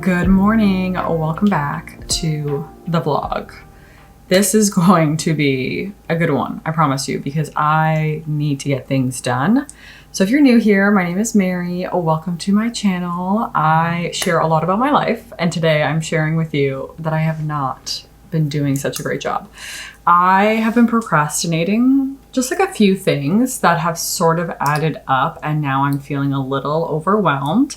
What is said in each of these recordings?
Good morning. Welcome back to the vlog. This is going to be a good one, I promise you, because I need to get things done. So if you're new here, my name is Mary. Welcome to my channel. I share a lot about my life, and today I'm sharing with you that I have not been doing such a great job. I have been procrastinating just like a few things that have sort of added up, and now I'm feeling a little overwhelmed.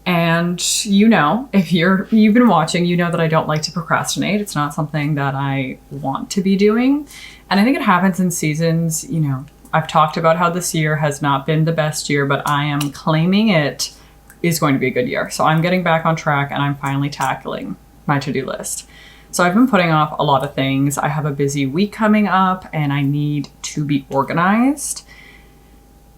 And you know, if you've been watching, you know that I don't like to procrastinate. It's not something that I want to be doing. And I think it happens in seasons. You know, I've talked about how this year has not been the best year, but I am claiming it is going to be a good year. So I'm getting back on track and I'm finally tackling my to-do list. So I've been putting off a lot of things. I have a busy week coming up and I need to be organized.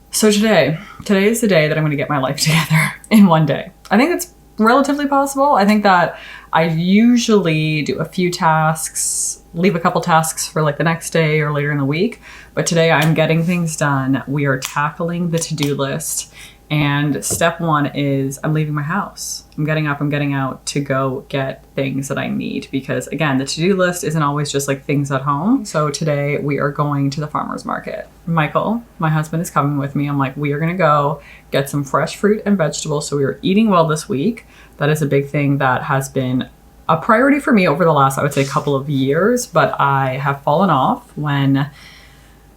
So today is the day that I'm going to get my life together in one day. I think it's relatively possible. I think that I usually do a few tasks, leave a couple tasks for like the next day or later in the week. But today I'm getting things done. We are tackling the to-do list. And step one is I'm leaving my house. I'm getting up, I'm getting out to go get things that I need because again, the to-do list isn't always just like things at home. So today we are going to the farmer's market. Michael, my husband, is coming with me. I'm like, we are gonna go get some fresh fruit and vegetables. So we are eating well this week. That is a big thing that has been a priority for me over the last, I would say, couple of years, but I have fallen off when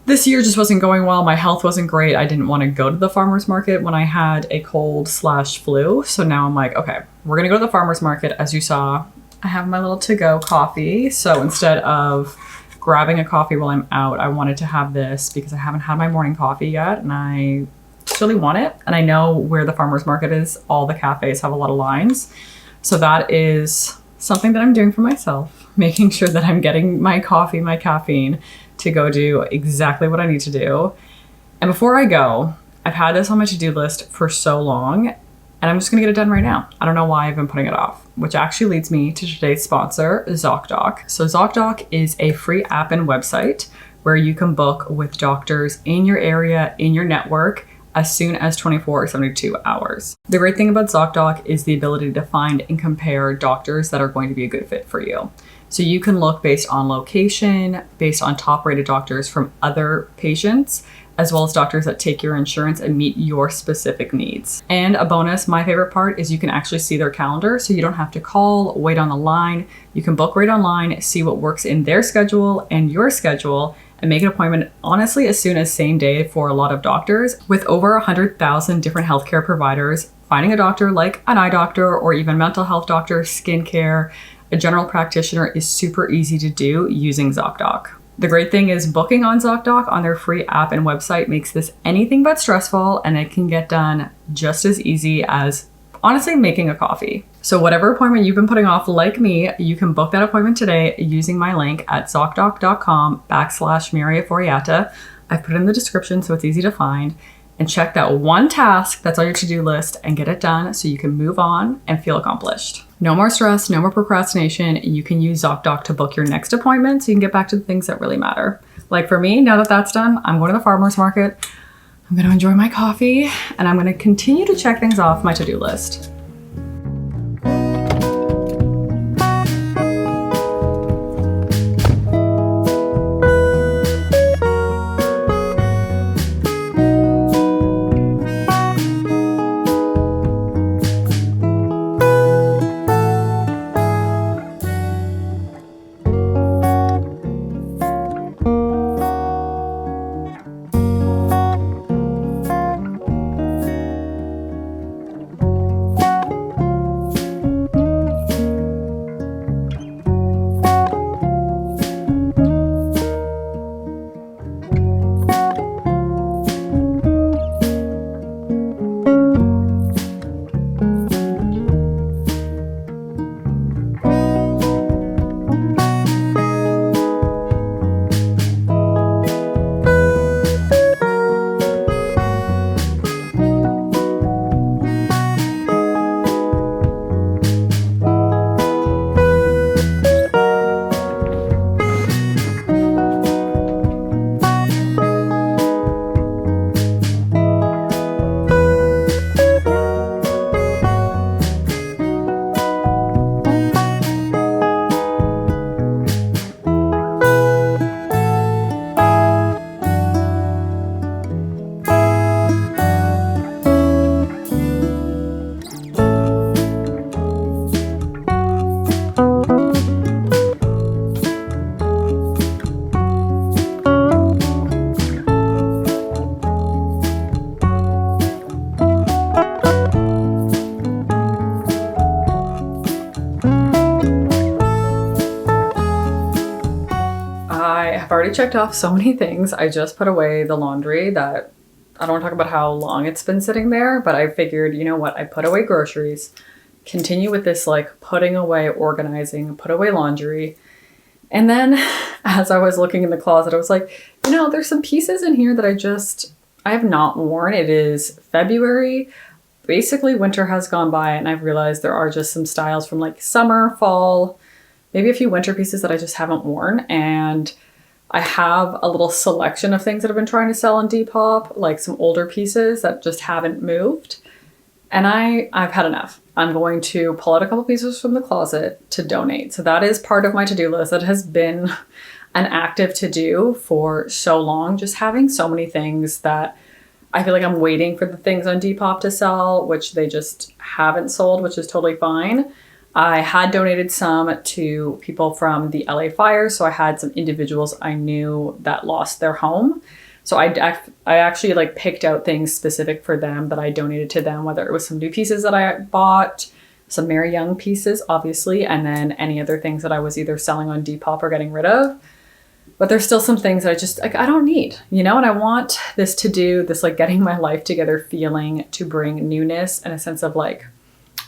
this year just wasn't going well. My health wasn't great. I didn't want to go to the farmer's market when I had a cold/flu. So now I'm like, okay, we're going to go to the farmer's market. As you saw, I have my little to-go coffee. So instead of grabbing a coffee while I'm out, I wanted to have this because I haven't had my morning coffee yet and I just really want it. And I know where the farmer's market is. All the cafes have a lot of lines. So that is something that I'm doing for myself, making sure that I'm getting my coffee, my caffeine, to go do exactly what I need to do. And before I go, I've had this on my to-do list for so long, and I'm just gonna get it done right now. I don't know why I've been putting it off, which actually leads me to today's sponsor, ZocDoc. So ZocDoc is a free app and website where you can book with doctors in your area, in your network, as soon as 24 or 72 hours. The great thing about ZocDoc is the ability to find and compare doctors that are going to be a good fit for you. So you can look based on location, based on top-rated doctors from other patients, as well as doctors that take your insurance and meet your specific needs. And a bonus, my favorite part, is you can actually see their calendar, so you don't have to call, wait on the line. You can book right online, see what works in their schedule and your schedule, and make an appointment honestly as soon as same day for a lot of doctors. With over 100,000 different healthcare providers, finding a doctor like an eye doctor or even mental health doctor, skincare, a general practitioner is super easy to do using ZocDoc. The great thing is booking on ZocDoc on their free app and website makes this anything but stressful, and it can get done just as easy as honestly making a coffee. So whatever appointment you've been putting off like me, you can book that appointment today using my link at ZocDoc.com/Mary Ofori-Attah. I've put it in the description so it's easy to find. And check that one task that's on your to-do list and get it done so you can move on and feel accomplished. No more stress, no more procrastination. You can use ZocDoc to book your next appointment so you can get back to the things that really matter. Like for me, now that that's done, I'm going to the farmer's market. I'm going to enjoy my coffee and I'm going to continue to check things off my to-do list. already checked off so many things. I just put away the laundry that I don't want to talk about how long it's been sitting there, but I figured, you know what? I put away groceries, continue with this like putting away, organizing, put away laundry. And then as I was looking in the closet, I was like, you know, there's some pieces in here that I have not worn. It is February. Basically, winter has gone by and I've realized there are just some styles from like summer, fall, maybe a few winter pieces that I just haven't worn. And I have a little selection of things that I've been trying to sell on Depop, like some older pieces that just haven't moved. And I've had enough. I'm going to pull out a couple pieces from the closet to donate. So that is part of my to-do list. That has been an active to-do for so long, just having so many things that I feel like I'm waiting for the things on Depop to sell, which they just haven't sold, which is totally fine. I had donated some to people from the LA fire. So I had some individuals I knew that lost their home. So I actually like picked out things specific for them that I donated to them, whether it was some new pieces that I bought, some Mary Young pieces, obviously, and then any other things that I was either selling on Depop or getting rid of. But there's still some things that I just, like, I don't need, you know, and I want this to do this, like getting my life together feeling to bring newness and a sense of like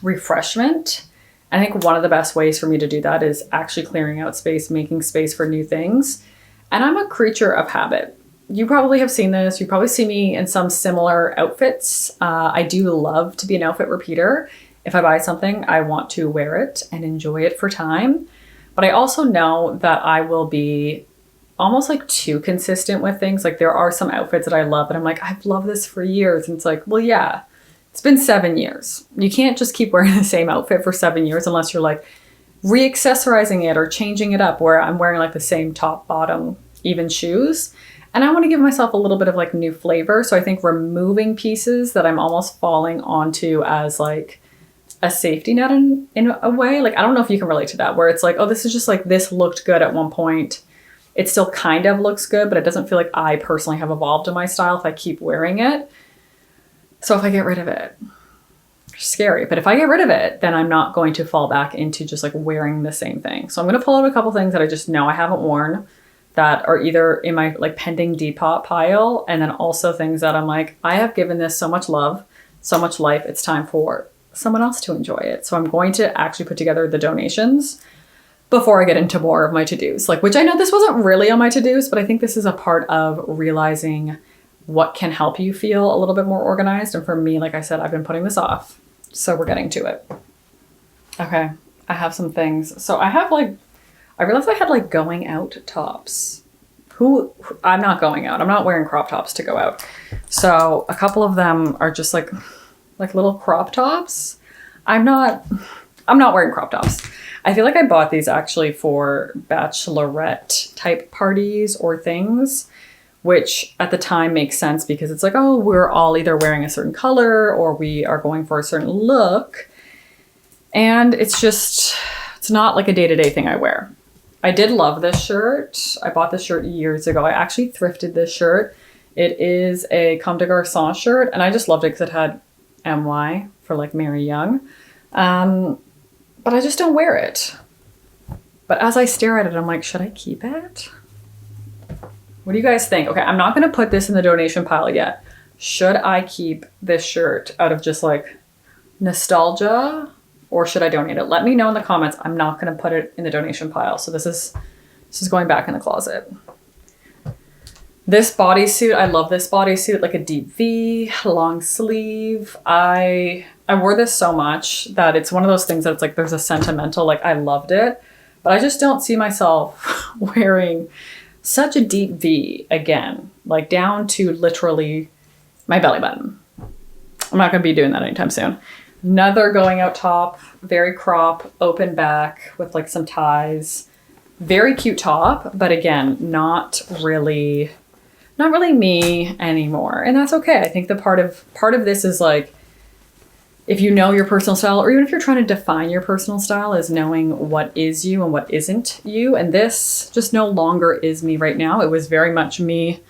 refreshment. I think one of the best ways for me to do that is actually clearing out space, making space for new things. And I'm a creature of habit. You probably have seen this. You probably see me in some similar outfits. I do love to be an outfit repeater. If I buy something, I want to wear it and enjoy it for time. But I also know that I will be almost like too consistent with things. Like there are some outfits that I love and I'm like, I've loved this for years. And it's like, well, yeah, it's been 7 years. You can't just keep wearing the same outfit for 7 years unless you're like re-accessorizing it or changing it up, where I'm wearing like the same top, bottom, even shoes. And I want to give myself a little bit of like new flavor. So I think removing pieces that I'm almost falling onto as like a safety net in a way. Like, I don't know if you can relate to that, where it's like, oh, this is just like, this looked good at one point. It still kind of looks good, but it doesn't feel like I personally have evolved in my style if I keep wearing it. So if I get rid of it, scary. But if I get rid of it, then I'm not going to fall back into just like wearing the same thing. So I'm going to pull out a couple things that I just know I haven't worn that are either in my like pending Depop pile, and then also things that I'm like, I have given this so much love, so much life, it's time for someone else to enjoy it. So I'm going to actually put together the donations before I get into more of my to-dos, like, which I know this wasn't really on my to-dos, but I think this is a part of realizing what can help you feel a little bit more organized. And for me, like I said, I've been putting this off. So we're getting to it. Okay, I have some things. So I realized I had like going out tops. I'm not going out. I'm not wearing crop tops to go out. So a couple of them are just like little crop tops. I'm not wearing crop tops. I feel like I bought these actually for bachelorette type parties or things, which at the time makes sense because it's like, oh, we're all either wearing a certain color or we are going for a certain look. And it's not like a day-to-day thing I wear. I did love this shirt. I bought this shirt years ago. I actually thrifted this shirt. It is a Comme des Garçons shirt, and I just loved it because it had MY for like Mary Young. But I just don't wear it. But as I stare at it, I'm like, should I keep it? What do you guys think? Okay, I'm not going to put this in the donation pile yet. Should I keep this shirt out of just like nostalgia, or should I donate it? Let me know in the comments. I'm not going to put it in the donation pile. So this is going back in the closet. This bodysuit, I love this bodysuit, like a deep V, long sleeve. I wore this so much that it's one of those things that it's like there's a sentimental, like I loved it, but I just don't see myself wearing such a deep V again, like down to literally my belly button. I'm not going to be doing that anytime soon. Another going out top, very crop, open back with like some ties. Very cute top, but again, not really me anymore. And that's okay. I think the part of this is like, if you know your personal style, or even if you're trying to define your personal style, is knowing what is you and what isn't you. And this just no longer is me right now. It was very much me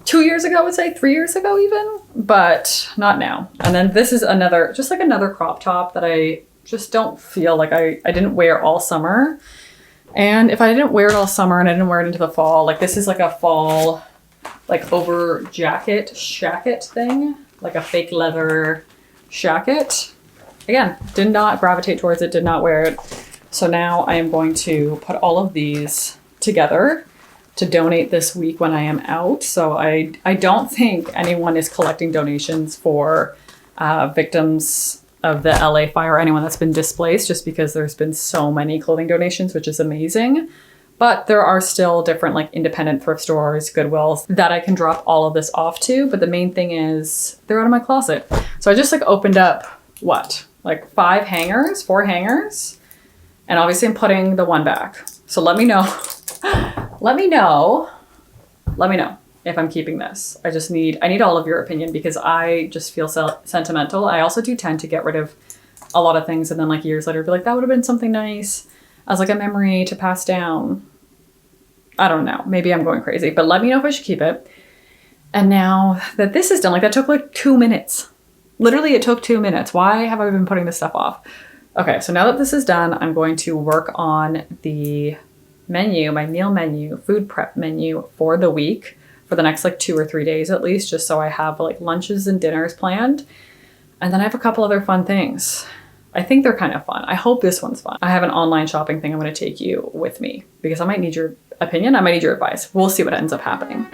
2 years ago, I would say 3 years ago even, but not now. And then this is another crop top that I just don't feel like I didn't wear all summer. And if I didn't wear it all summer and I didn't wear it into the fall, like this is like a fall, like over shacket thing, like a fake leather shacket. Again, did not gravitate towards it, did not wear it. So now I am going to put all of these together to donate this week when I am out. So I don't think anyone is collecting donations for victims of the LA fire, or anyone that's been displaced, just because there's been so many clothing donations, which is amazing. But there are still different like independent thrift stores, Goodwills, that I can drop all of this off to. But the main thing is they're out of my closet. So I just like opened up like 4 hangers. And obviously I'm putting the one back. So let me know. Let me know if I'm keeping this. I need all of your opinion because I just feel sentimental. I also do tend to get rid of a lot of things and then like years later be like, that would have been something nice as like a memory to pass down. I don't know. Maybe I'm going crazy, but let me know if I should keep it. And now that this is done, like that took like 2 minutes. Literally it took 2 minutes. Why have I been putting this stuff off? Okay, so now that this is done, I'm going to work on the menu, my meal menu, food prep menu for the week, for the next like 2 or 3 days at least, just so I have like lunches and dinners planned. And then I have a couple other fun things. I think they're kind of fun. I hope this one's fun. I have an online shopping thing I'm going to take you with me because I might need your opinion. I might need your advice. We'll see what ends up happening.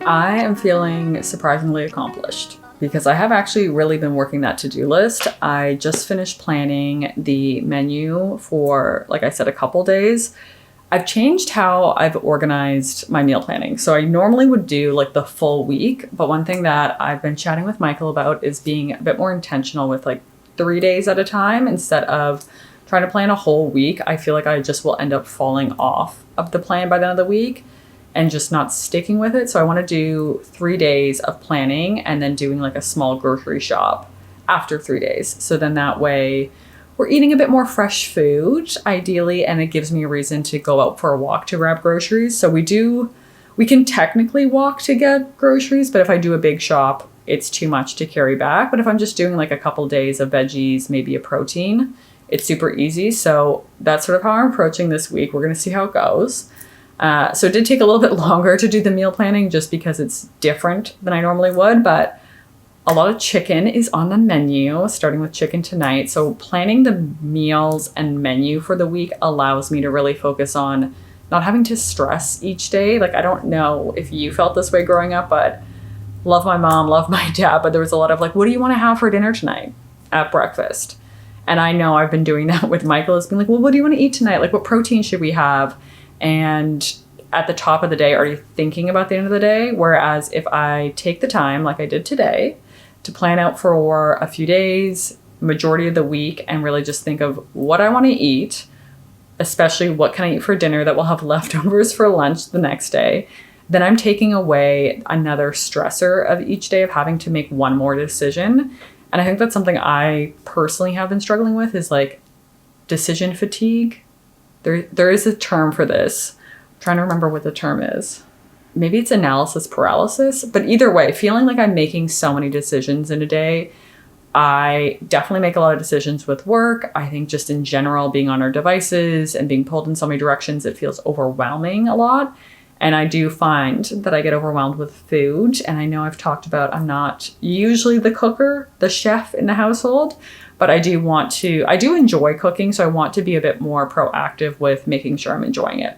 I am feeling surprisingly accomplished because I have actually really been working that to-do list. I just finished planning the menu for, like I said, a couple days. I've changed how I've organized my meal planning. So I normally would do like the full week, but one thing that I've been chatting with Michael about is being a bit more intentional with like 3 days at a time instead of trying to plan a whole week. I feel like I just will end up falling off of the plan by the end of the week and just not sticking with it. So I want to do 3 days of planning and then doing like a small grocery shop after 3 days. So then that way we're eating a bit more fresh food, ideally, and it gives me a reason to go out for a walk to grab groceries. So we can technically walk to get groceries, but if I do a big shop, it's too much to carry back. But if I'm just doing like a couple days of veggies, maybe a protein, it's super easy. So that's sort of how I'm approaching this week. We're going to see how it goes. So it did take a little bit longer to do the meal planning just because it's different than I normally would, but a lot of chicken is on the menu, starting with chicken tonight. So planning the meals and menu for the week allows me to really focus on not having to stress each day. Like, I don't know if you felt this way growing up, but love my mom, love my dad, but there was a lot of like, what do you want to have for dinner tonight at breakfast? And I know I've been doing that with Michael. It's been like, well, what do you want to eat tonight? Like, what protein should we have? And at the top of the day, are you thinking about the end of the day? Whereas if I take the time, like I did today, to plan out for a few days, majority of the week, and really just think of what I want to eat, especially what can I eat for dinner that will have leftovers for lunch the next day, then I'm taking away another stressor of each day of having to make one more decision. And I think that's something I personally have been struggling with, is like decision fatigue. There is a term for this. I'm trying to remember what the term is. maybe it's analysis paralysis, but either way, feeling like I'm making so many decisions in a day. I definitely make a lot of decisions with work. I think just in general, being on our devices and being pulled in so many directions, it feels overwhelming a lot. And I do find that I get overwhelmed with food. And I know I've talked about I'm not usually the cooker, the chef in the household, but I do enjoy cooking. So I want to be a bit more proactive with making sure I'm enjoying it.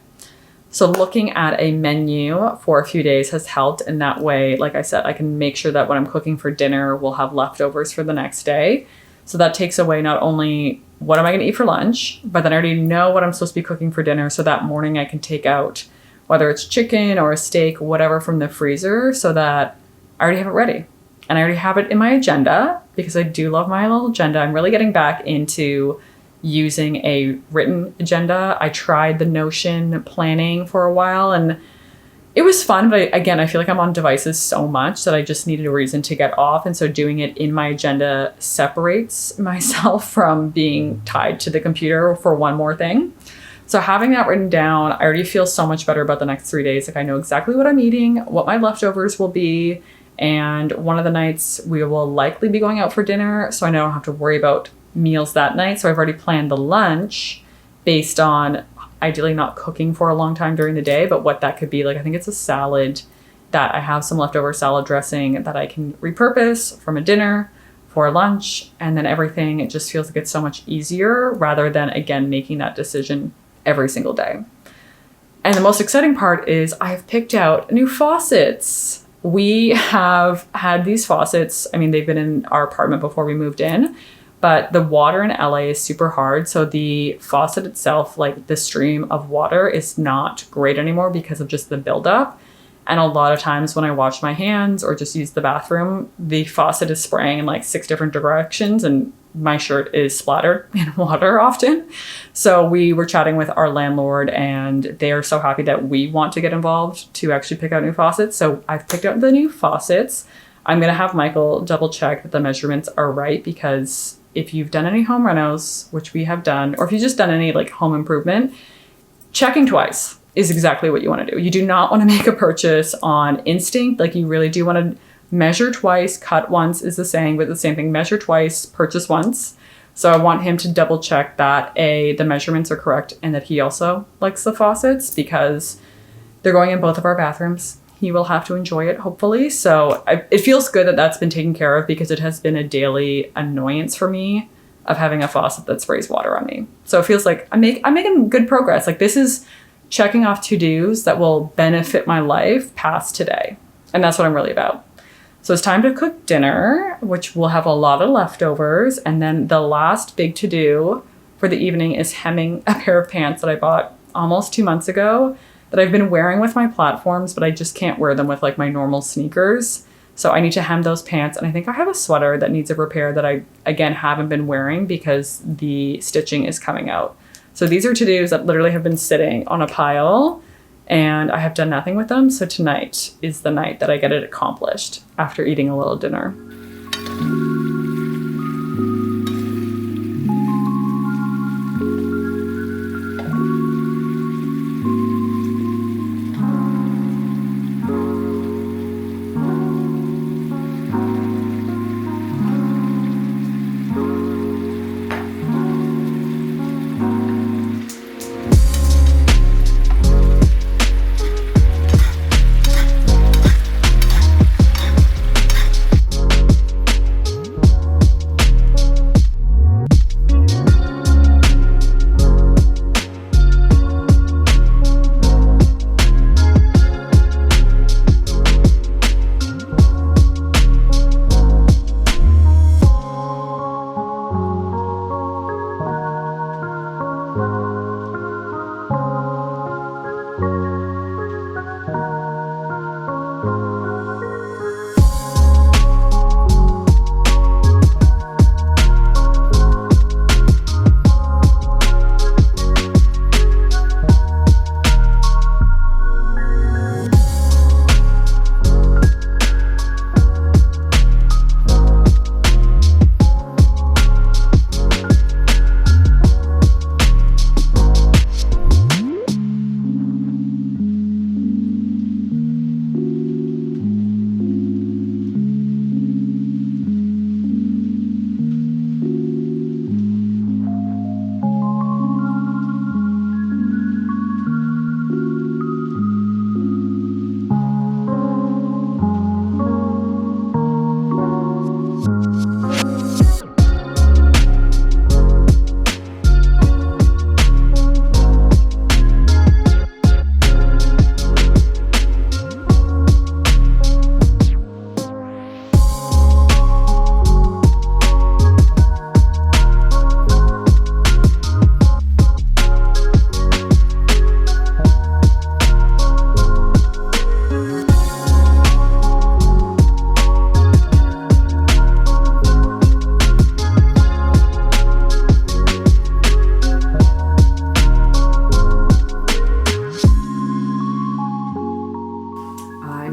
So looking at a menu for a few days has helped. And that way, like I said, I can make sure that when I'm cooking for dinner, we'll have leftovers for the next day. So that takes away not only what am I going to eat for lunch, but then I already know what I'm supposed to be cooking for dinner. So that morning I can take out whether it's chicken or a steak, whatever from the freezer, so that I already have it ready. And I already have it in my agenda because I do love my little agenda. I'm really getting back into using a written agenda. I tried the Notion planning for a while and it was fun, but I feel like I'm on devices so much that I just needed a reason to get off. And so doing it in my agenda separates myself from being tied to the computer for one more thing. So having that written down, I already feel so much better about the next 3 days. Like I know exactly what I'm eating, what my leftovers will be. And one of the nights we will likely be going out for dinner. So I know I don't have to worry about meals that night. So I've already planned the lunch based on ideally not cooking for a long time during the day, but what that could be. Like I think it's a salad that I have some leftover salad dressing that I can repurpose from a dinner for lunch. And then everything, it just feels like it's so much easier rather than, again, making that decision every single day. And the most exciting part is I've picked out new faucets. We have had these faucets. I mean, they've been in our apartment before we moved in, but the water in LA is super hard. So the faucet itself, like the stream of water, is not great anymore because of just the buildup. And a lot of times when I wash my hands or just use the bathroom, the faucet is spraying in like 6 different directions and my shirt is splattered in water often. So we were chatting with our landlord and they are so happy that we want to get involved to actually pick out new faucets. So I've picked out the new faucets. I'm going to have Michael double check that the measurements are right, because if you've done any home renos, which we have done, or if you've just done any like home improvement, checking twice is exactly what you want to do. You do not want to make a purchase on instinct. Like you really do want to measure twice, cut once is the saying, but the same thing, measure twice, purchase once. So I want him to double check that the measurements are correct and that he also likes the faucets because they're going in both of our bathrooms. He will have to enjoy it, hopefully. So it feels good that that's been taken care of because it has been a daily annoyance for me of having a faucet that sprays water on me. So it feels like I'm making good progress. Like this is checking off to-dos that will benefit my life past today. And that's what I'm really about. So it's time to cook dinner, which will have a lot of leftovers. And then the last big to-do for the evening is hemming a pair of pants that I bought almost 2 months ago that I've been wearing with my platforms, but I just can't wear them with like my normal sneakers. So I need to hem those pants. And I think I have a sweater that needs a repair that I, again, haven't been wearing because the stitching is coming out. So these are to-dos that literally have been sitting on a pile and I have done nothing with them. So tonight is the night that I get it accomplished after eating a little dinner.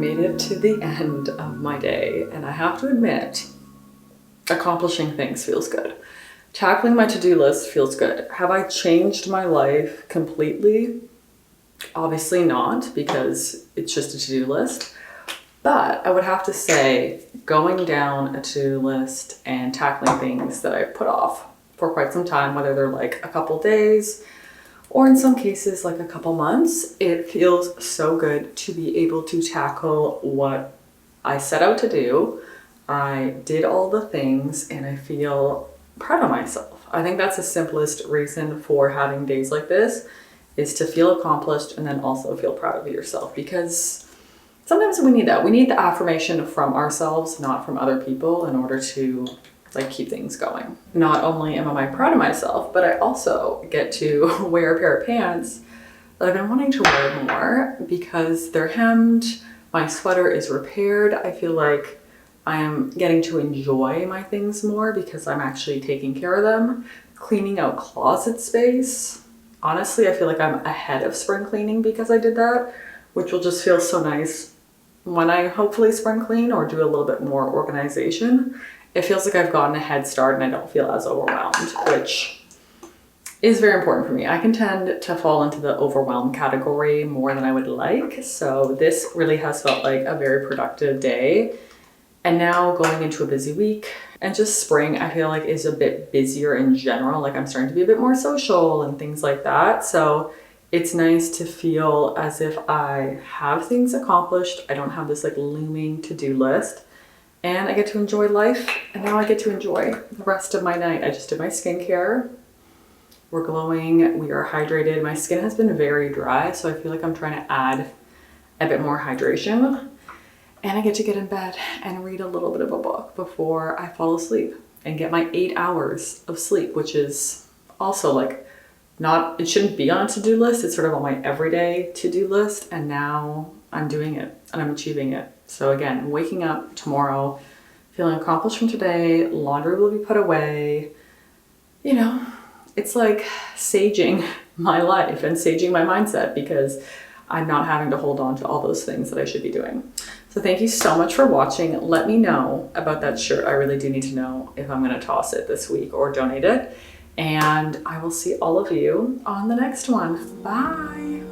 made it to the end of my day, and I have to admit, accomplishing things feels good. Tackling my to-do list feels good. Have I changed my life completely? Obviously not, because it's just a to-do list. But I would have to say, going down a to-do list and tackling things that I put off for quite some time, whether they're like a couple days or in some cases like a couple months, it feels so good to be able to tackle what I set out to do. I did all the things and I feel proud of myself. I think that's the simplest reason for having days like this, is to feel accomplished and then also feel proud of yourself, because sometimes we need that. We need the affirmation from ourselves, not from other people, in order to like keep things going. Not only am I proud of myself, but I also get to wear a pair of pants that I've been wanting to wear more because they're hemmed. My sweater is repaired. I feel like I am getting to enjoy my things more because I'm actually taking care of them. Cleaning out closet space. Honestly, I feel like I'm ahead of spring cleaning because I did that, which will just feel so nice when I hopefully spring clean or do a little bit more organization. It feels like I've gotten a head start and I don't feel as overwhelmed, which is very important for me. I can tend to fall into the overwhelmed category more than I would like. So this really has felt like a very productive day. And now going into a busy week, and just spring, I feel like is a bit busier in general. Like I'm starting to be a bit more social and things like that. So it's nice to feel as if I have things accomplished. I don't have this like looming to-do list. And I get to enjoy life, and now I get to enjoy the rest of my night. I just did my skincare. We're glowing, we are hydrated. My skin has been very dry, so I feel like I'm trying to add a bit more hydration. And I get to get in bed and read a little bit of a book before I fall asleep and get my 8 hours of sleep, which is also like it shouldn't be on a to-do list. It's sort of on my everyday to-do list, and now I'm doing it and I'm achieving it. So again, waking up tomorrow, feeling accomplished from today, laundry will be put away. You know, it's like saging my life and saging my mindset because I'm not having to hold on to all those things that I should be doing. So thank you so much for watching. Let me know about that shirt. I really do need to know if I'm gonna toss it this week or donate it. And I will see all of you on the next one. Bye.